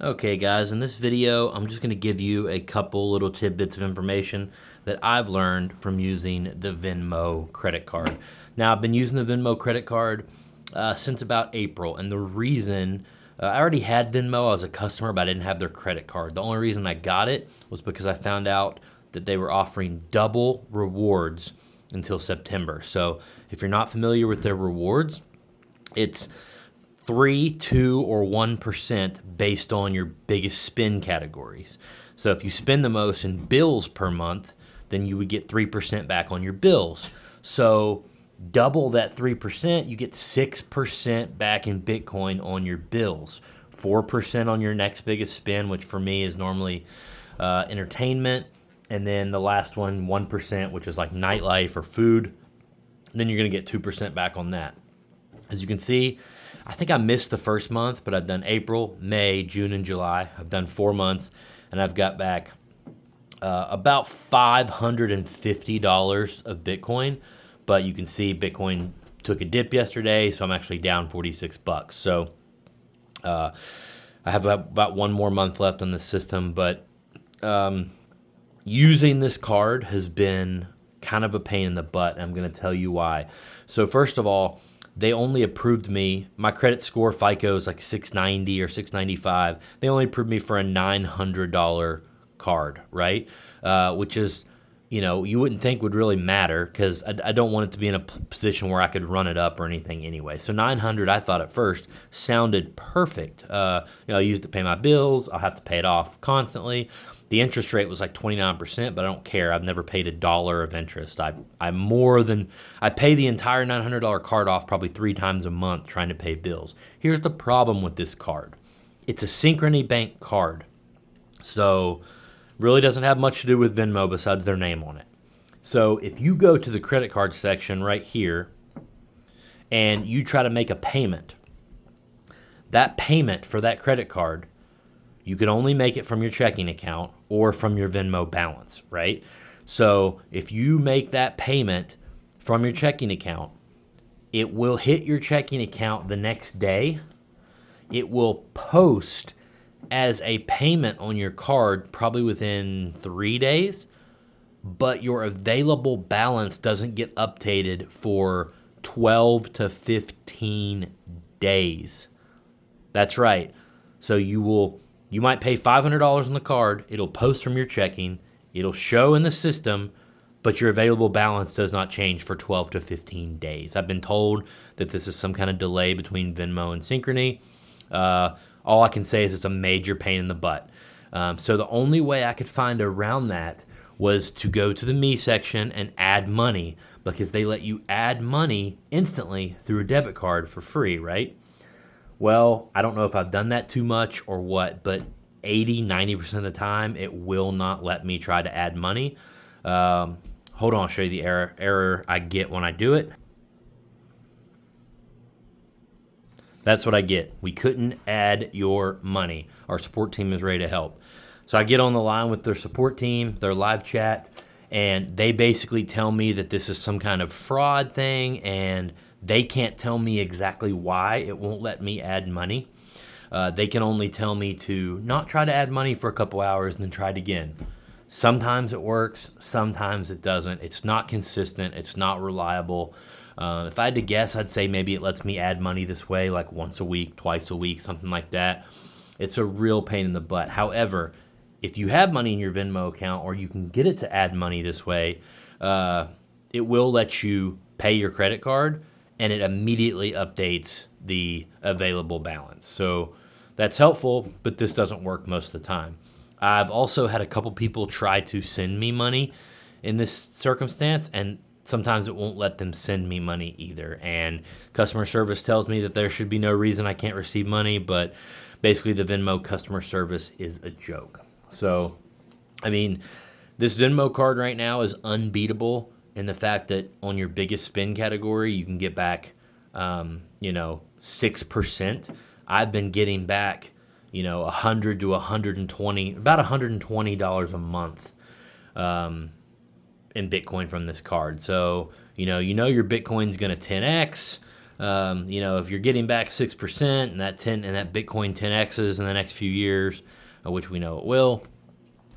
Okay guys, in this video, I'm just going to give you a couple little tidbits of information that I've learned from using the Venmo credit card. Now, I've been using the Venmo credit card since about April, and the reason, I already had Venmo, I was a customer, but I didn't have their credit card. The only reason I got it was because I found out that they were offering double rewards until September. So if you're not familiar with their rewards, it's 3, 2, or 1% based on your biggest spend categories. So if you spend the most in bills per month, then you would get 3% back on your bills. So double that 3%, you get 6% back in Bitcoin on your bills, 4% on your next biggest spend, which for me is normally entertainment, and then the last one, 1%, which is like nightlife or food. Then you're going to get 2% back on that. As you can see, I think I missed the first month, but I've done April, May, June, and July. I've done 4 months, and I've got back about $550 of Bitcoin. But you can see Bitcoin took a dip yesterday, so I'm actually down 46 bucks. So I have about one more month left on this system, but using this card has been kind of a pain in the butt. I'm going to tell you why. So first of all, they only approved me. My credit score, FICO, is like 690 or 695. They only approved me for a $900 card, right? Which is, you wouldn't think would really matter because I don't want it to be in a position where I could run it up or anything anyway. So 900, I thought at first, sounded perfect. I'll use it to pay my bills. I'll have to pay it off constantly. The interest rate was like 29%, but I don't care. I've never paid $1 of interest. I pay the entire $900 card off probably 3 times a month trying to pay bills. Here's the problem with this card. It's a Synchrony Bank card. So really doesn't have much to do with Venmo besides their name on it. So if you go to the credit card section right here and you try to make a payment, that payment for that credit card, you can only make it from your checking account or from your Venmo balance, right? So if you make that payment from your checking account, it will hit your checking account the next day. It will post as a payment on your card probably within 3 days, but your available balance doesn't get updated for 12 to 15 days. That's right. So you might pay $500 on the card. It'll post from your checking. It'll show in the system, but your available balance does not change for 12 to 15 days. I've been told that this is some kind of delay between Venmo and Synchrony. All I can say is it's a major pain in the butt. So the only way I could find around that was to go to the Me section and add money, because they let you add money instantly through a debit card for free, right? Well, I don't know if I've done that too much or what, but 80-90% of the time, it will not let me try to add money. Hold on, I'll show you the error I get when I do it. That's what I get. We couldn't add your money. Our support team is ready to help. So I get on the line with their support team, their live chat, and they basically tell me that this is some kind of fraud thing, and they can't tell me exactly why it won't let me add money. They can only tell me to not try to add money for a couple hours and then try it again. Sometimes it works, sometimes it doesn't. It's not consistent. It's not reliable. If I had to guess, I'd say maybe it lets me add money this way, like once a week, twice a week, something like that. It's a real pain in the butt. However, if you have money in your Venmo account or you can get it to add money this way, it will let you pay your credit card and it immediately updates the available balance. So that's helpful, but this doesn't work most of the time. I've also had a couple people try to send me money in this circumstance, and sometimes it won't let them send me money either. And customer service tells me that there should be no reason I can't receive money, but basically the Venmo customer service is a joke. So, this Venmo card right now is unbeatable in the fact that on your biggest spend category, you can get back, 6%. I've been getting back, 100 to 120, about $120 a month in Bitcoin from this card. So, your Bitcoin's going to 10x. If you're getting back 6% and that Bitcoin 10x's in the next few years, which we know it will,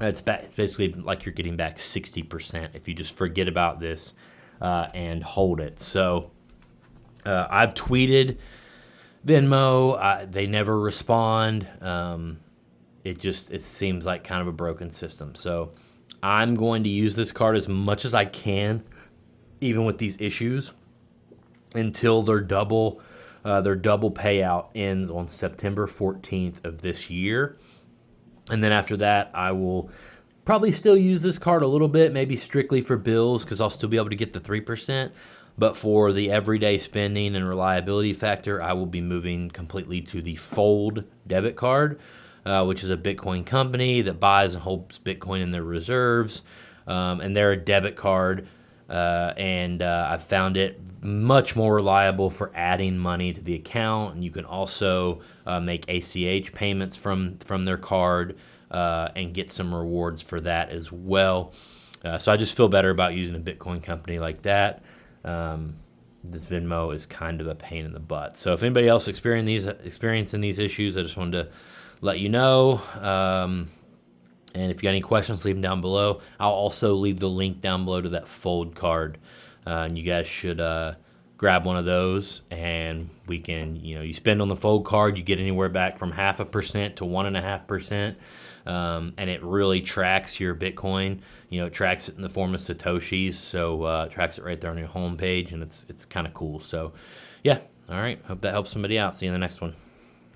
it's basically like you're getting back 60% if you just forget about this and hold it. So I've tweeted Venmo. They never respond. It seems like kind of a broken system. So I'm going to use this card as much as I can, even with these issues, until their double payout ends on September 14th of this year. And then after that, I will probably still use this card a little bit, maybe strictly for bills, because I'll still be able to get the 3%. But for the everyday spending and reliability factor, I will be moving completely to the Fold debit card, which is a Bitcoin company that buys and holds Bitcoin in their reserves. And they're a debit card, and I've found it much more reliable for adding money to the account. And you can also make ACH payments from their card and get some rewards for that as well. So I just feel better about using a Bitcoin company like that. This Venmo is kind of a pain in the butt. So if anybody else experiencing these issues, I just wanted to let you know. And if you got any questions, leave them down below. I'll also leave the link down below to that Fold card. And you guys should grab one of those, and we can, you spend on the Fold card, you get anywhere back from 0.5% to 1.5%. And it really tracks your Bitcoin. It tracks it in the form of Satoshis. So it tracks it right there on your homepage, and it's kind of cool. So yeah, all right. Hope that helps somebody out. See you in the next one.